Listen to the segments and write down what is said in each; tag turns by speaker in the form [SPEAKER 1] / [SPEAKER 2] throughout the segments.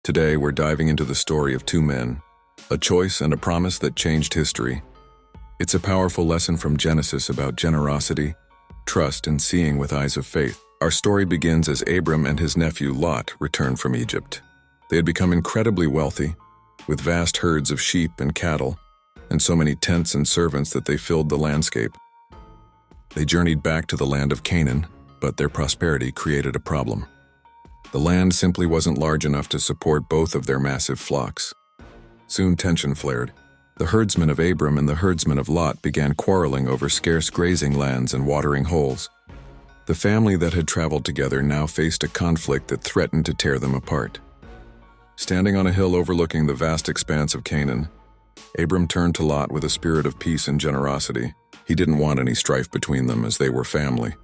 [SPEAKER 1] Today, we're diving into the story of two men, a choice and a promise that changed history. It's a powerful lesson from Genesis about generosity, trust, and seeing with eyes of faith. Our story begins as Abram and his nephew Lot returned from Egypt. They had become incredibly wealthy, with vast herds of sheep and cattle, and so many tents and servants that they filled the landscape. They journeyed back to the land of Canaan, but their prosperity created a problem. The land simply wasn't large enough to support both of their massive flocks. Soon tension flared. The herdsmen of Abram and the herdsmen of Lot began quarreling over scarce grazing lands and watering holes. The family that had traveled together now faced a conflict that threatened to tear them apart. Standing on a hill overlooking the vast expanse of Canaan, Abram turned to Lot with a spirit of peace and generosity. He didn't want any strife between them as they were family.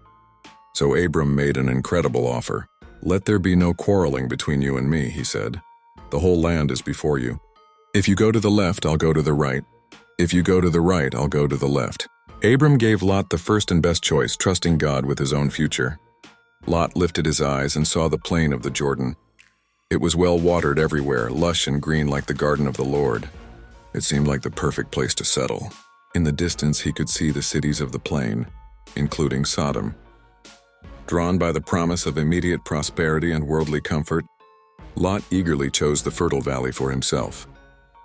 [SPEAKER 1] So Abram made an incredible offer. "Let there be no quarreling between you and me," he said. "The whole land is before you. If you go to the left, I'll go to the right. If you go to the right, I'll go to the left." Abram gave Lot the first and best choice, trusting God with his own future. Lot lifted his eyes and saw the plain of the Jordan. It was well watered everywhere, lush and green like the garden of the Lord. It seemed like the perfect place to settle. In the distance, he could see the cities of the plain, including Sodom. Drawn by the promise of immediate prosperity and worldly comfort, Lot eagerly chose the fertile valley for himself.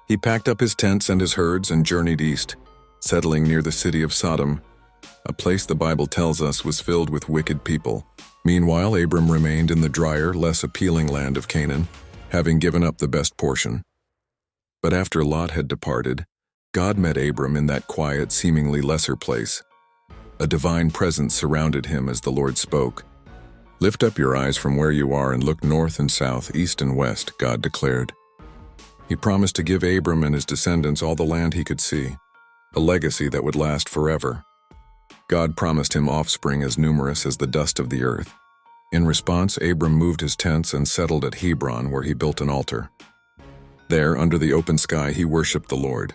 [SPEAKER 1] He packed up his tents and his herds and journeyed east, settling near the city of Sodom, a place the Bible tells us was filled with wicked people. Meanwhile, Abram remained in the drier, less appealing land of Canaan, having given up the best portion. But after Lot had departed, God met Abram in that quiet, seemingly lesser place. A divine presence surrounded him as the Lord spoke. "Lift up your eyes from where you are and look north and south, east and west," God declared. He promised to give Abram and his descendants all the land he could see, a legacy that would last forever. God promised him offspring as numerous as the dust of the earth. In response, Abram moved his tents and settled at Hebron, where he built an altar. There, under the open sky, he worshipped the Lord,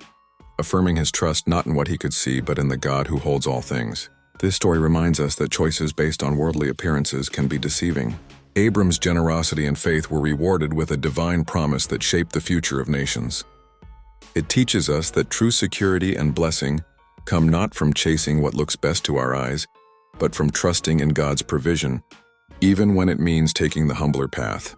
[SPEAKER 1] affirming his trust not in what he could see but in the God who holds all things. This story reminds us that choices based on worldly appearances can be deceiving. Abram's generosity and faith were rewarded with a divine promise that shaped the future of nations. It teaches us that true security and blessing come not from chasing what looks best to our eyes, but from trusting in God's provision, even when it means taking the humbler path.